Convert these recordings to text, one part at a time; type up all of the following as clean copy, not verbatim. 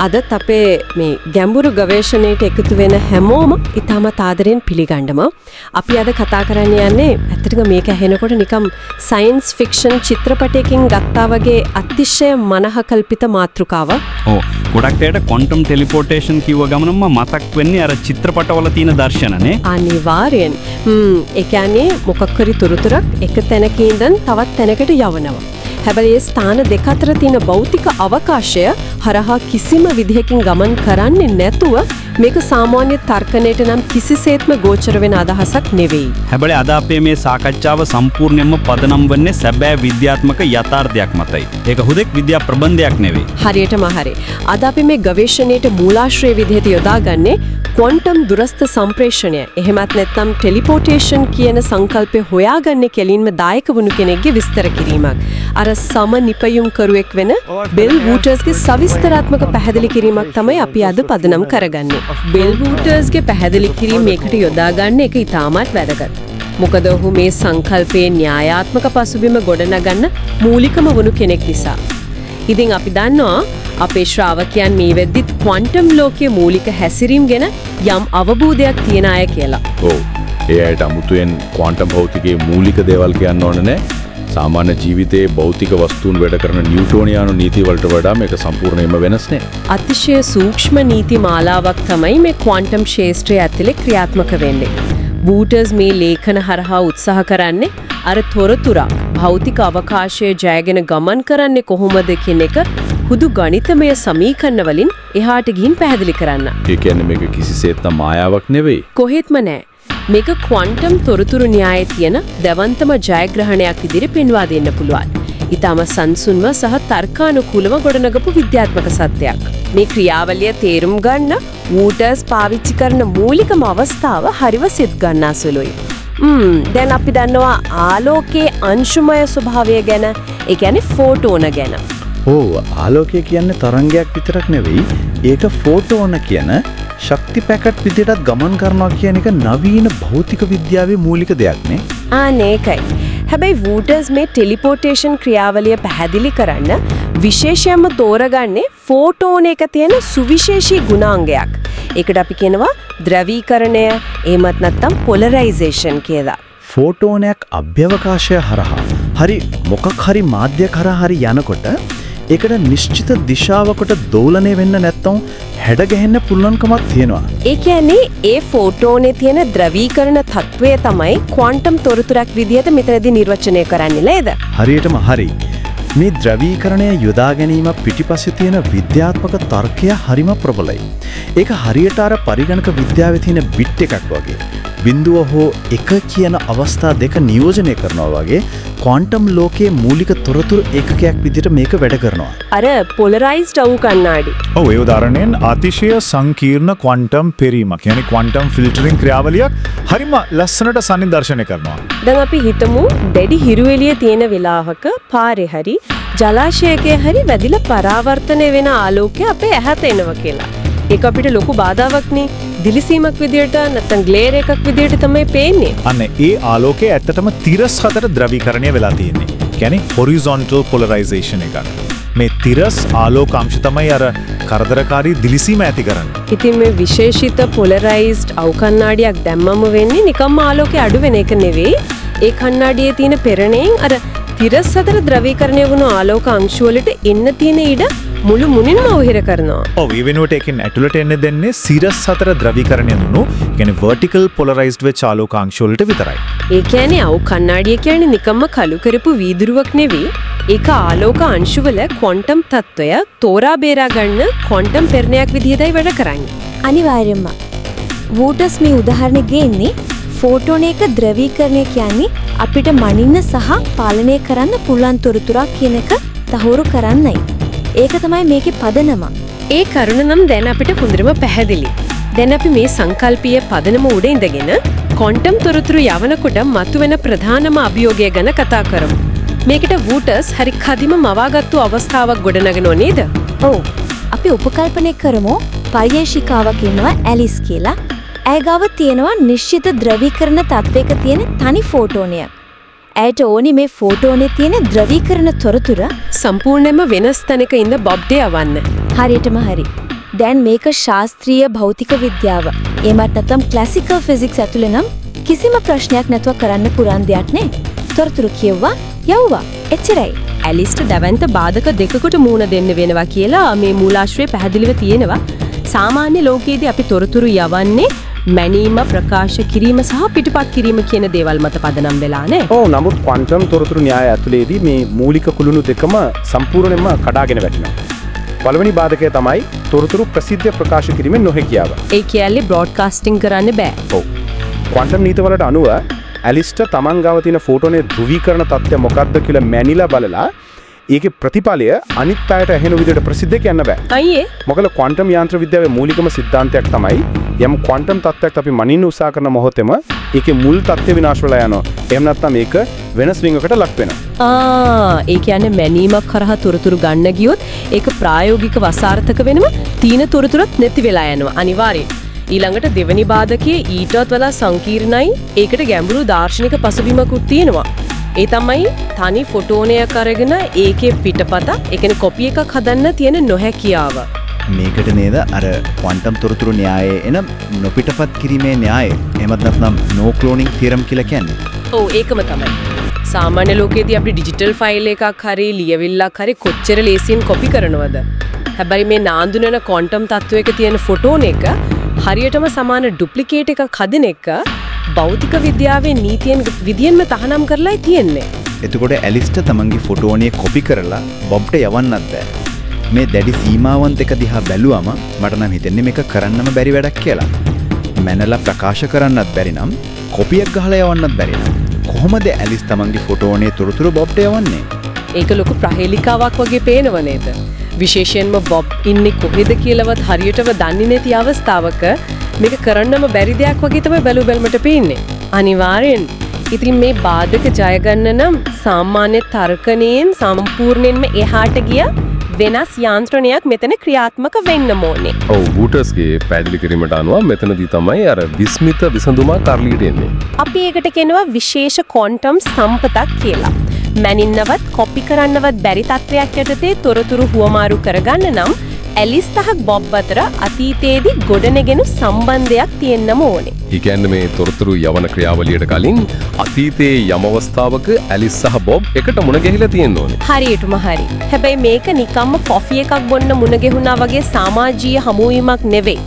අදත් අපේ මේ ගැඹුරු ගවේෂණයට එකතු වෙන හැමෝම ඉතාමත් ආදරෙන් පිළිගන්නම අපි අද කතා කරන්න යන්නේ ඇත්තටම මේක ඇහෙනකොට නිකම් සයන්ස් ෆික්ෂන් චිත්‍රපටයකින් ගත්තා වගේ අතිශය මනහකල්පිත මාතෘකාවක්. ඔව් ගොඩක් දෙයට ක්වොන්ටම් ටෙලිපෝටේෂන් කිව්ව ගමනම මතක් වෙන්නේ අර චිත්‍රපටවල තියෙන දර්ශනනේ. අනිවාර්යෙන්. ඒ කියන්නේ මොකක් හරි තොරතුරක් එක තැනක ඉඳන් තවත් තැනකට යවනවා. හැබැයි ඒ ස්ථාන දෙක අතර තියෙන භෞතික අවකාශය හරහා කිසිම විදිහකින් ගමන් කරන්නේ නැතුව මේක සාමාන්‍ය තර්කණයට නම් කිසිසේත්ම ගෝචර වෙන අදහසක් නෙවෙයි. හැබැයි අද අපේ මේ සාකච්ඡාව සම්පූර්ණයෙන්ම පදනම් වෙන්නේ සැබෑ විද්‍යාත්මක යථාර්ථයක් මතයි. ඒක හුදෙක් විද්‍යා ප්‍රබන්ධයක් නෙවෙයි. හරියටම හරි. අද අපි මේ ගවේෂණයට මූලාශ්‍රය විදිහට යොදාගන්නේ ක්වොන්ටම් දුරස්ත සම්ප්‍රේෂණය. එහෙමත් නැත්නම් ටෙලිපෝටේෂන් කියන සංකල්පය හොයාගන්නේ කෙලින්ම දායක වුණු කෙනෙක්ගේ විස්තර කිරීමක්. අර සම නිපයුම් කරුවෙක් වෙන බෙල් වූටර්ස්ගේ සවිස්තරාත්මක පැහැදිලි කිරීමක් තමයි අපි අද පදනම් කරගන්නේ. බෙල් වූටර්ස්ගේ පැහැදිලි කිරීම මේකට යොදාගන්න එක ඉතාමත් වැදගත්. මොකද ඔහු මේ සංකල්පයේ න්‍යායාත්මක පසුබිම ගොඩනගන්න මූලිකම වුණු කෙනෙක් නිසා. ඉතින් අපි දන්නවා අපේ ශ්‍රාවකයන් මේ වෙද්දිත් ක්වොන්ටම් ලෝකයේ මූලික හැසිරීම් ගැන යම් අවබෝධයක් තියන අය කියලා. ඔව්. ඒ අයට අමුතුවෙන් ක්වොන්ටම් භෞතිකයේ මූලික දේවල් කියන්න ඕනේ නැහැ. සාමාන්‍ය ජීවිතයේ භෞතික වස්තුන් වැඩ කරන නිව්ටෝනියානු නීති වලට වඩා මේක සම්පූර්ණයෙන්ම වෙනස් නේ. අතිශය සූක්ෂම නීති මාලාවක් තමයි මේ ක්වොන්ටම් ක්ෂේත්‍රය ඇතුලේ ක්‍රියාත්මක වෙන්නේ. වූටර්ස් මේ ලේඛන හරහා උත්සාහ කරන්නේ අර තොරතුරක් භෞතික අවකාශයේ ජයගෙන ගමන් කරන්නේ කොහොමද කියන එක හුදු ගණිතමය සමීකරණ වලින් එහාට ගිහින් පැහැදිලි කරන්න. ඒ කියන්නේ මේක කිසිසේත්ම මායාවක් නෙවෙයි. කොහෙත්ම නෑ. මේක ක්වොන්ටම් තොරතුරු න්‍යායයේ තියෙන දවන්තම ජයග්‍රහණයක් විදිහට පෙන්වා දෙන්න පුළුවන්. ඊටම සංසුන්ව සහ තර්කානුකූලව ගොඩනගපු විද්‍යාත්මක සත්‍යයක්. මේ ක්‍රියාවලිය තේරුම් ගන්න වූටර්ස් පාවිච්චි කරන මූලිකම අවස්ථාව හරිව සිත් ගන්නාසුලුයි. දැන් අපි දන්නවා ආලෝකයේ අංශුමය ස්වභාවය ගැන, ඒ කියන්නේ ෆෝටෝන ගැන. ඔව් ආලෝකය කියන්නේ තරංගයක් විතරක් නෙවෙයි. ඒක ෆෝටෝන කියන ශක්ති පැකට් විදිහටත් ගමන් කරනවා කියන එක නවීන භෞතික විද්‍යාවේ මූලික දෙයක් නේ. ඒකයි. හැබැයි වූටර්ස් මේ ටෙලිපෝටේෂන් ක්‍රියාවලිය පැහැදිලි කරන්න විශේෂයෙන්ම තෝරගන්නේ ෆෝටෝන එක තියෙන සුවිශේෂී ගුණාංගයක්. ඒකට අපි කියනවා ද්‍රවීකරණය, එහෙමත් නැත්නම් පොලරයිසේෂන් කියලා. ෆෝටෝනයක් අභ්‍යවකාශය හරහා හරි මොකක් හරි මාධ්‍යයක් හරහා හරි යනකොට ඒකට නිශ්චිත දිශාවකට දෝලණය වෙන්න නැත්නම් හැඩ ගැහෙන්න පුළුවන්කමක් තියෙනවා. ඒ කියන්නේ ඒ ෆෝටෝනේ තියෙන ද්‍රවීකරණ තත්වය තමයි ක්වොන්ටම් තොරතුරක් විදිහට මෙතනදී නිර්වචනය කරන්නේ නේද? හරියටම හරි. මේ ද්‍රවීකරණය යොදා ගැනීම පිටිපස්සේ තියෙන විද්‍යාත්මක තර්කය හරිම ප්‍රබලයි. ඒක හරියට අර පරිගණක විද්‍යාවේ තියෙන බිට් එකක් වගේ. බිඳුව හෝ එක කියන අවස්ථා දෙක නියෝජනය කරනවා වගේ ක්වොන්ටම් ලෝකයේ මූලික තොරතුරු ඒකකයක් විදිහට මේක වැඩ කරනවා. අර පොලරයිස්ඩ් වූ කණ්ණාඩි. ඔව් ඒ උදාහරණයෙන් අතිශය සංකීර්ණ ක්වොන්ටම් පෙරීමක්. يعني ක්වොන්ටම් ෆිල්ටරින් ක්‍රියාවලියක් හරිම ලස්සනට සන්නිදර්ශනය කරනවා. දැන් අපි හිතමු දැඩි හිරු එළිය තියෙන වෙලාවක පාරේ හරි ජලාශයකේ හරි වැදිලා පරාවර්තනය වෙන ආලෝකය අපේ ඇහැට එනවා කියලා. ඒක අපිට ලොකු බාධාවක් නේ. දිලිසීමක් විදියට නැත්නම් ග්ලේර් එකක් විදියට තමයි පේන්නේ. අන්න ඒ ආලෝකයේ ඇත්තටම තිරස් හතර ද්‍රවීකරණය වෙලා තියෙන්නේ. කියන්නේ horizontal polarization එකක්. මේ තිරස් ආලෝක අංශ තමයි අර කරදරකාරී දිලිසීම ඇති කරන්නේ. ඉතින් මේ විශේෂිත පොලරයිස්ඩ් අවු කණ්ණාඩියක් දැම්මම වෙන්නේ නිකම්ම ආලෝකය අඩු වෙන එක නෙවෙයි. ඒ කණ්ණාඩියේ තියෙන පෙරණයෙන් අර තිරස් හතර ද්‍රවීකරණය වුණු ආලෝක අංශ වලට එන්න තියෙන ඉඩ මුළු මුනින්ම උහිර කරනවා. ඔව් ඒ වෙනුවට එකෙන් ඇතුළට එන්න දෙන්නේ සිරස් හතර ද්‍රවීකරණය දුණු කියන්නේ vertical polarized වෙච්ච ආලෝකාංශ වලට විතරයි. ඒ කියන්නේ අවු කණ්ණාඩිය කියන්නේ නිකම්ම කළු කරපු වීදුරුවක් නෙවෙයි. ඒක ආලෝක අංශුවල ක්වොන්ටම් තත්වය තෝරා බේරා ගන්න ක්වොන්ටම් පෙරණයක් විදිහටයි වැඩ කරන්නේ. අනිවාර්යයෙන්ම. වූටර්ස් මේ උදාහරණෙ ගේන්නේ ෆෝටෝන එක ද්‍රවීකරණය කියන්නේ අපිට මනින්න සහ පාලනය කරන්න පුළුවන් තොරතුරක් කියන එක තහවුරු කරන්නයි. ඒක තමයි මේකේ පදනම. ඒ කරුණ නම් දැන් අපිට හොඳටම පැහැදිලි. දැන් අපි මේ සංකල්පීය පදනම උඩ ඉඳගෙන ක්වොන්ටම් තොරතුරු යවනකොට මතුවෙන ප්‍රධානම අභියෝගය ගැන කතා කරමු. මේකට වූටර්ස් හරි කදිම මවාගත්තු අවස්ථාවක් ගොඩනගනෝ නේද? ඔව්. අපි උපකල්පනය කරමු පර්යේෂිකාවක් ඉන්නවා ඇලිස් කියලා. ඇය ගාව තියෙනවා නිශ්චිත ද්‍රවීකරණ තත්වයක තියෙන තනි ෆෝටෝනයක්. ඇයට ඕනි මේ ෆෝටෝනේ තියෙන ද්‍රවීකරණ තොරතුර සම්පූර්ණයෙන්ම වෙනස් තැනක ඉන්න බොබ්ට යවන්න. හරියටම හරි. දැන් මේක ශාස්ත්‍රීය භෞතික විද්‍යාව. එමත් නැත්නම් ක්ලාසිකල් ෆිසික්ස් ඇතුළේ නම් කිසිම ප්‍රශ්නයක් නැතුව කරන්න පුරන් දෙයක් නේ. තොරතුරු කියවුවා යවුවා එච්චරයි. ඇලිස්ට දැවන්ත බාධක දෙකකට මූණ දෙන්න වෙනවා කියලා මේ මූලාශ්‍රයේ පැහැදිලිව තියෙනවා. සාමාන්‍ය ලෝකයේදී අපි තොරතුරු යවන්නේ මැනීම ප්‍රකාශ කිරීම සහ පිටපත් කිරීම කියන දේවල් මත පදනම් වෙලා නේ. ඔව් නමුත් ක්වොන්ටම් තොරතුරු න්‍යාය ඇතුළේදී මේ මූලික කුළුණු දෙකම සම්පූර්ණයෙන්ම කඩාගෙන වැටෙනවා. පළවෙනි බාධකය තමයි තොරතුරු ප්‍රසිද්ධ ප්‍රකාශ කිරීමෙන් නොහැකියාව. ඒ කියන්නේ බ්‍රෝඩ්කාස්ටිං කරන්න බෑ. ඔව්. ක්වොන්ටම් නීතිවලට අනුව ඇලිස්ට තමන් ගාව තියෙන ෆෝටෝනේ ධ්‍රුවීකරණ තත්ත්වය මොකක්ද කියලා මැනිලා බලලා ඒකේ ප්‍රතිඵලය අනිත් අයට ඇහෙන විදිහට ප්‍රසිද්ධ කියන්න බෑ. අයියේ මොකද ක්වොන්ටම් යාන්ත්‍ර විද්‍යාවේ මූලිකම සිද්ධාන්තයක් තමයි යම් ක්වොන්ටම් තත්ත්වයක් අපි මනින්න උත්සාහ කරන මොහොතේම ඒකේ මුල් තත්ත්වය විනාශ වෙලා යනවා. එහෙම නැත්නම් ඒක වෙනස් වීමකට ලක් වෙනවා. ඒ කියන්නේ මැනීමක් කරහා තොරතුරු ගන්න ගියොත් ඒක ප්‍රායෝගිකව අසාර්ථක වෙනවා. තීන තොරතුරත් නැති වෙලා යනවා අනිවාර්යයෙන්. ඊළඟට දෙවනි බාධකයේ ඊටත් වඩා සංකීර්ණයි. ඒකට ගැඹුරු දාර්ශනික පසුබිමකුත් තියෙනවා. ඒ තමයි තනි ෆොටෝනයක් අරගෙන ඒකේ පිටපත, ඒ කියන්නේ කොපි එකක් හදන්න තියෙන නොහැකියාව. මේකට නේද අර ක්වොන්ටම් තොරතුරු න්‍යායයේ එන නොපිටපත් කිරීමේ න්‍යාය එහෙමත් නැත්නම් නෝ ක්ලෝනින් තියරම් කියලා කියන්නේ. ඔව් ඒකම තමයි. සාමාන්‍ය ලෝකයේදී අපි ඩිජිටල් ෆයිල් එකක් හරි ලියවිල්ලක් හරි කොච්චර ලේසියෙන් කොපි කරනවද? හැබැයි මේ නාඳුනන ක්වොන්ටම් තත්වයක තියෙන ෆොටෝන එක හරියටම සමාන ඩුප්ලිකේට් එකක් හදන එක භෞතික විද්‍යාවේ නීතියෙන් විදියෙන්ම තහනම් කරලායි තියෙන්නේ. එතකොට ඇලිස්ට තමන්ගේ ෆොටෝනිය කොපි කරලා බොබ්ට යවන්නත් බෑ. මේ දැඩි සීමාවන් දෙක දිහා බැලුවම මට නම් හිතෙන්නේ මේක කරන්නම බැරි වැඩක් කියලා. මැනලා ප්‍රකාශ කරන්නත් බැරි නම් කොපියක් ගහලා යවන්නත් බැරි නම් කොහොමද ඇලිස් තමන්ගේ ෆොටෝනේ තොරතුරු බොබ්ට යවන්නේ? ඒක ලොකු ප්‍රහේලිකාවක් වගේ පේනව නේද? විශේෂයෙන්ම බොබ් ඉන්නේ කොහෙද කියලාවත් හරියටම දන්නේ නැති අවස්ථාවක මේක කරන්නම බැරි දෙයක් වගේ තමයි බැලු බැලමට පේන්නේ. අනිවාර්යෙන්. ඉතින් මේ බාධක ජය ගන්න නම් සාමාන්‍ය තර්කණයෙන් සම්පූර්ණයෙන්ම එහාට ගිය වෙනස් යාන්ත්‍රණයක් මෙතන ක්‍රියාත්මක වෙන්න ඕනේ. ඔව් වූටර්ස්ගේ පැහැදිලි කිරීමට අනුව මෙතනදී තමයි අර විස්මිත විසඳුමක් කරලියට එන්නේ. අපි ඒකට කියනවා විශේෂ ක්වොන්ටම් සම්පතක් කියලා. මැනින්නවත් කොපි කරන්නවත් බැරි තත්වයක් යටතේ තොරතුරු හුවමාරු කරගන්න නම් ඇලිස් සහ බොබ් අතර අතීතයේදී ගොඩනැගෙන සම්බන්ධයක් තියෙන්නම ඕනේ. ඒ කියන්නේ මේ තොරතුරු යවන ක්‍රියාවලියට කලින් අතීතයේ යම් අවස්ථාවක ඇලිස් සහ බොබ් එකට මුණ ගැහිලා තියෙන්න ඕනේ. හරියටම හරි. හැබැයි මේක නිකම්ම කොෆි එකක් බොන්න මුණ ගැහුණා වගේ සමාජීය හමුවීමක් නෙවෙයි.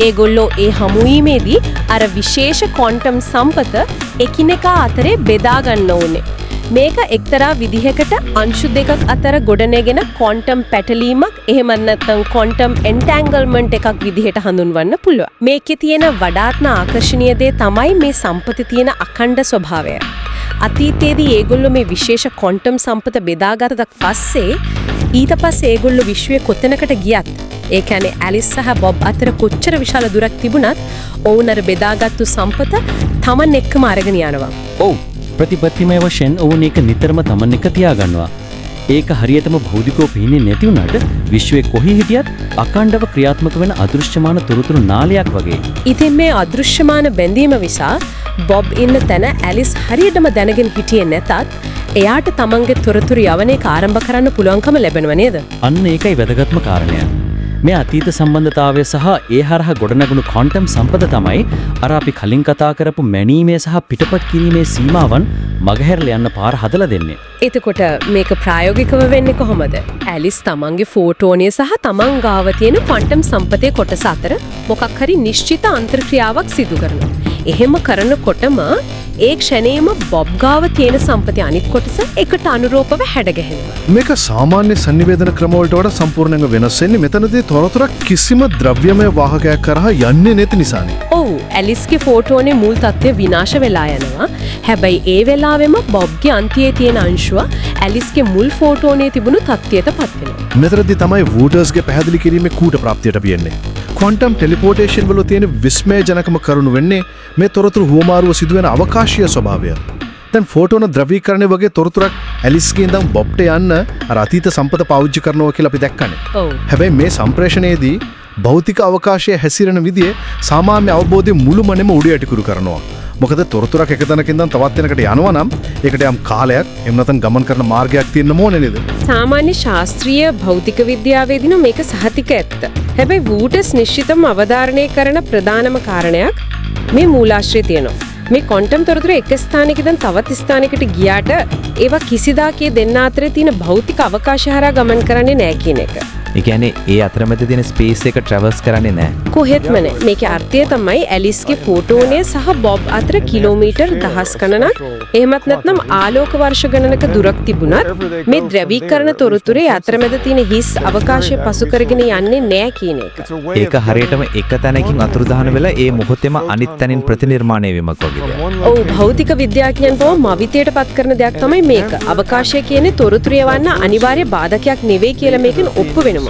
ඒගොල්ලෝ ඒ හමුවීමේදී අර විශේෂ ක්වොන්ටම් සම්පත එකිනෙකා අතරේ බෙදා ගන්න ඕනේ. මේක එක්තරා විදිහකට අංශු දෙකක් අතර ගොඩනැගෙන ක්වොන්ටම් පැටලීමක් එහෙම නැත්නම් ක්වොන්ටම් එන්ටැන්ගල්මන්ට් එකක් විදිහට හඳුන්වන්න පුළුවන්. මේකේ තියෙන වඩාත්ම ආකර්ශනීය දේ තමයි මේ සම්පතේ තියෙන අඛණ්ඩ ස්වභාවය. අතීතයේදී ඒගොල්ලෝ මේ විශේෂ ක්වොන්ටම් සම්පත බෙදාගත්තට පස්සේ ඊට පස්සේ ඒගොල්ලෝ විශ්වයේ කොතැනකට ගියත් ඒ කියන්නේ ඇලිස් සහ බොබ් අතර කොච්චර විශාල දුරක් තිබුණත් ඔවුන් අර බෙදාගත්තු සම්පත තමන් එක්කම අරගෙන යනවා. ඔව් ප්‍රතිපත්තිමය වශයෙන් ඔවුන් ඒක නිතරම තමන් එක තියාගන්නවා. ඒක හරියටම භෞතිකව පේන්නේ නැති වුණාට විශ්වයේ කොහේ හිටියත් අඛණ්ඩව ක්‍රියාත්මක වෙන අදෘශ්‍යමාන තොරතුරු නාලයක් වගේ. ඉතින් මේ අදෘශ්‍යමාන බැඳීම නිසා බොබ් ඉන්න තැන ඇලිස් හරියටම දැනගෙන හිටියේ නැතත් එයාට තමන්ගේ තොරතුරු යවන එක ආරම්භ කරන්න පුළුවන්කම ලැබෙනව නේද? අන්න ඒකයි වැදගත්ම කාරණය. මේ අතීත සම්බන්ධතාවය සහ ඒ හරහා ගොඩනැගුණු ක්වොන්ටම් සම්පත තමයි අර අපි කලින් කතා කරපු මැනීමේ සහ පිටපත් කිරීමේ සීමාවන් මගහැරලා යන්න පාර හදලා දෙන්නේ. එතකොට මේක ප්‍රායෝගිකව වෙන්නේ කොහොමද? ඇලිස් තමන්ගේ ෆෝටෝනිය සහ තමන් ගාව තියෙන ක්වොන්ටම් සම්පතේ කොටස අතර මොකක් හරි නිශ්චිත අන්තර්ක්‍රියාවක් සිදු කරනවා. එහෙම කරනකොටම ඒ ක්ෂණේම බොබ් ගාව තියෙන සම්පතේ අනිත් කොටස එකට අනුරූපව හැඩගැහෙනවා. මේක සාමාන්‍ය සංනිවේදන ක්‍රමවලට වඩා සම්පූර්ණයෙන්ම වෙනස් වෙන්නේ මෙතනදී තොරතුරක් කිසිම ද්‍රව්‍යමය වාහකයක් කරහා යන්නේ නැති නිසානේ. ඔව් ඇලිස්ගේ ෆෝටෝනේ මුල් තත්ත්වය විනාශ වෙලා යනවා. හැබැයි ඒ වෙලාවෙම බොබ්ගේ අන්තියේ තියෙන අංශුව ඇලිස්ගේ මුල් ෆෝටෝනේ තිබුණු තත්ත්වයටපත් වෙනවා. මෙතනදී තමයි වූටර්ස්ගේ පැහැදිලි කිරීමේ කූට ප්‍රාප්තියට පියන්නේ. ක්වොන්ටම් ටෙලිපෝටේෂන් වල තියෙන විස්මයජනකම කරුණු වෙන්නේ මේ තොරතුරු හුවමාරුව සිදුවෙන අවකාශීය ස්වභාවය. දැන් ෆෝටෝන ද්‍රවීකරණය වගේ තොරතුරක් ඇලිස්ගේ ඉඳන් බොබ්ට යන්න අර අතීත සම්පත පාවිච්චි කරනවා කියලා අපි දැක්කනේ. ඔව්. හැබැයි මේ සම්ප්‍රේෂණයේදී භෞතික අවකාශයේ හැසිරෙන විදිය සාමාන්‍ය අවබෝධයේ මුළුමනින්ම උඩ යටිකුරු කරනවා. මොකද තොරතුරක් එක තැනකින් ඉඳන් තවත් තැනකට යනවා නම් ඒකට යම් කාලයක් එහෙම නැත්නම් ගමන් කරන මාර්ගයක් තියෙන්න ඕනේ නේද? සාමාන්‍ය ශාස්ත්‍රීය භෞතික විද්‍යාවේදී නම් මේක සහතික ඇත්ත. හැබැයි වූටස් නිශ්චිතම අවධාරණය කරන ප්‍රධානම කාරණයක් මේ මූලාශ්‍රය තියෙනවා. මේ ක්වොන්ටම් තොරතුරු එක ස්ථානයක ඉඳන් තවත් ස්ථානයකට ගියාට ඒවා කිසිදාකේ දෙන්න අතරේ තියෙන භෞතික අවකාශය හරහා ගමන් කරන්නේ නැහැ කියන එක. ඒ කියන්නේ ඒ අතරමැද තියෙන ස්පේස් එක ට්‍රැවර්ස් කරන්නේ නැහැ. කොහෙත්ම නැහැ. මේකේ අර්ථය තමයි ඇලිස්ගේ ෆෝටෝනය සහ බොබ් අතර කිලෝමීටර් දහස් ගණනක් එහෙමත් නැත්නම් ආලෝක වර්ෂ ගණනක දුරක් තිබුණත් මේ ද්‍රවීකරණ තොරතුරේ අතරමැද තියෙන හිස් අවකාශය පසු කරගෙන යන්නේ නැහැ කියන එක. ඒක හරියටම එක තැනකින් අතුරුදහන වෙලා ඒ මොහොතේම අනිත් තැනින් ප්‍රතිනිර්මාණය වීමක් වගේ දෙයක්. ඔව් භෞතික විද්‍යාඥයන් බව මවිතයට පත් කරන දෙයක් තමයි මේක. අවකාශය කියන්නේ තොරතුරු යවන්න අනිවාර්ය බාධකයක් නෙවෙයි කියලා මේකෙන් ඔප්පු වෙනවා.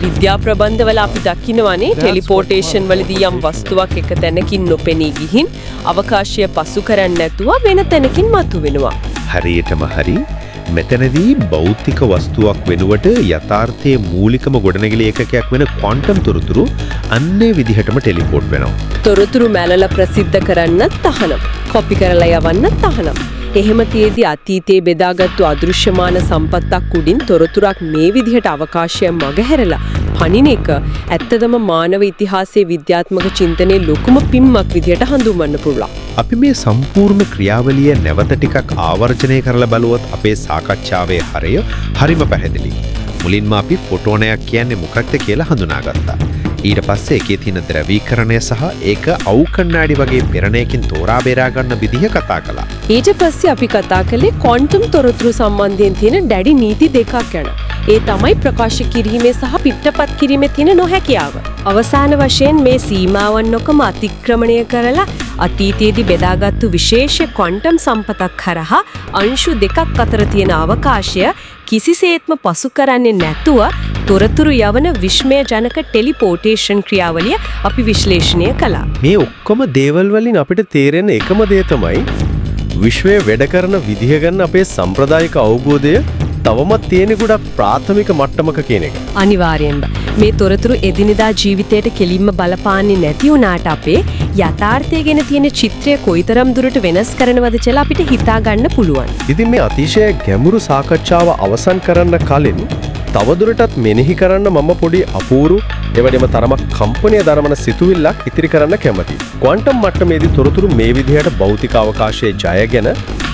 විද්‍යා ප්‍රබන්ධවල අපි දකින්නවනේ ටෙලිපෝටේෂන් වලදී යම් වස්තුවක් එක තැනකින් නොපෙනී ගිහින් අවකාශය පසු කරන්නේ නැතුව වෙන තැනකින් මතුවෙනවා. හරියටම හරි. මෙතනදී භෞතික වස්තුවක් වෙනුවට යථාර්ථයේ මූලිකම ගොඩනැගිලි ඒකකයක් වෙන ක්වොන්ටම් තොරතුරු අන්නේ විදිහටම ටෙලිපෝට් වෙනවා. තොරතුරු මැලලා ප්‍රසිද්ධ කරන්නත් තහනම්. කොපි කරලා යවන්නත් තහනම්. එහෙම තියේදී අතීතයේ බෙදාගත්තු අදෘශ්‍යමාන සම්පත්තක් උඩින් තොරතුරක් මේ විදිහට අවකාශය මගහැරලා පනින එක ඇත්තදම මානව ඉතිහාසයේ විද්‍යාත්මක චින්තනයේ ලොකුම පිම්මක් විදිහට හඳුන්වන්න පුළුවන්. අපි මේ සම්පූර්ණ ක්‍රියාවලිය නැවත ටිකක් ආවර්ජනය කරලා බලුවොත් අපේ සාකච්ඡාවේ හරය හරිම පැහැදිලි. මුලින්ම අපි ෆොටෝනයක් කියන්නේ මොකක්ද කියලා හඳුනාගත්තා. ඊට පස්සේ ඒකේ තියෙන ද්‍රවීකරණය සහ ඒක අවු කණ්ණාඩි වගේ පෙරණයකින් තෝරා බේරා ගන්න විදිහ කතා කළා. ඊට පස්සේ අපි කතා කළේ ක්වොන්ටම් තොරතුරු සම්බන්ධයෙන් තියෙන දැඩි නීති දෙකක් ගැන. ඒ තමයි ප්‍රකාශ කිරීමේ සහ පිටපත් කිරීමේ තියෙන නොහැකියාව. අවසාන වශයෙන් මේ සීමාවන් නොකම අතික්‍රමණය කරලා අතීතයේදී බෙදාගත්තු විශේෂ ක්වොන්ටම් සම්පතක් හරහා අංශු දෙකක් අතර තියෙන අවකාශය කිසිසේත්ම පසු කරන්නේ නැතුව තොරතුරු යවන විශ්මයජනක ටෙලිපෝටේෂන් ක්‍රියාවලිය අපි විශ්ලේෂණය කළා. මේ ඔක්කොම දේවල් වලින් අපිට තේරෙන එකම දේ තමයි විශ්වයේ වැඩ කරන විදිහ ගැන අපේ සම්ප්‍රදායික අවබෝධය තවමත් තියෙන ගොඩක් ප්‍රාථමික මට්ටමක කියන එක. අනිවාර්යෙන්ම මේ තොරතුරු එදිනෙදා ජීවිතයට කෙලින්ම බලපාන්නේ නැති වුණාට අපේ යථාර්ථය ගැන තියෙන චිත්‍රය කොයිතරම් දුරට වෙනස් කරනවද කියලා අපිට හිතා ගන්න පුළුවන්. ඉතින් මේ අතිශය ගැඹුරු සාකච්ඡාව අවසන් කරන්න කලින් තවදුරටත් මෙනෙහි කරන්න මම පොඩි අපූරු එවැනිම තරමක් කම්පනය දරවන සිතුවිල්ලක් ඉතිරි කරන්න කැමතියි. ක්වොන්ටම් මට්ටමේදී තොරතුරු මේ විදිහට භෞතික අවකාශයේ ජයගෙන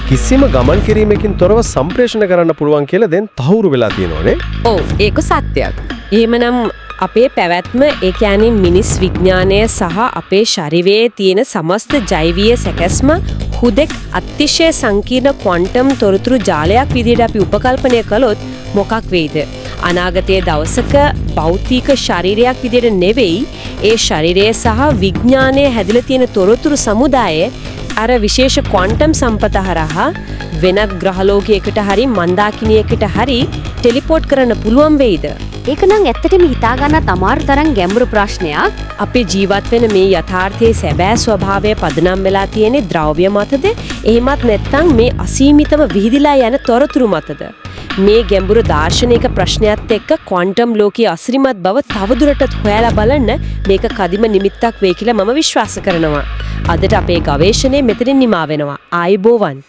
කිසිම ගමන් කිරීමකින් තොරව සම්ප්‍රේෂණ කරන්න පුළුවන් කියලා දැන් තහවුරු වෙලා තියෙනවානේ. ඔව් ඒක සත්‍යයක්. එහෙමනම් අපේ පැවැත්ම ඒ කියන්නේ මිනිස් විඥානය සහ අපේ ශරීරයේ තියෙන සමස්ත ජෛවීය සැකැස්ම හුදෙක් අතිශය සංකීර්ණ ක්වොන්ටම් තොරතුරු ජාලයක් විදිහට අපි උපකල්පනය කළොත් මොකක් වෙයිද? අනාගතයේ දවසක භෞතික ශරීරයක් විදිහට නෙවෙයි ඒ ශරීරය සහ විඥානය හැදිලා තියෙන තොරතුරු සමුදායේ අර විශේෂ ක්වොන්ටම් සම්පත හරහා වෙනත් ග්‍රහලෝකයකට හරි මන්දාකිනියකට හරි ටෙලිපෝට් කරන්න පුළුවන් වෙයිද? ඒක නම් ඇත්තටම හිතා ගන්නත් අමාරු තරම් ගැඹුරු ප්‍රශ්නයක්. අපේ ජීවත් වෙන මේ යථාර්ථයේ සැබෑ ස්වභාවය පදනම් වෙලා තියෙන්නේ ද්‍රව්‍ය මතද? එහෙමත් නැත්නම් මේ අසීමිතව විහිදිලා යන තොරතුරු මතද? මේ ගැඹුරු දාර්ශනික ප්‍රශ්නයත් එක්ක ක්වොන්ටම් ලෝකයේ අසිරිමත් බව තවදුරටත් හොයලා බලන්න මේක කදිම නිමිත්තක් වෙයි කියලා මම විශ්වාස කරනවා. අදට අපේ ගවේෂණය මෙතනින් නිමා වෙනවා. ආයුබෝවන්.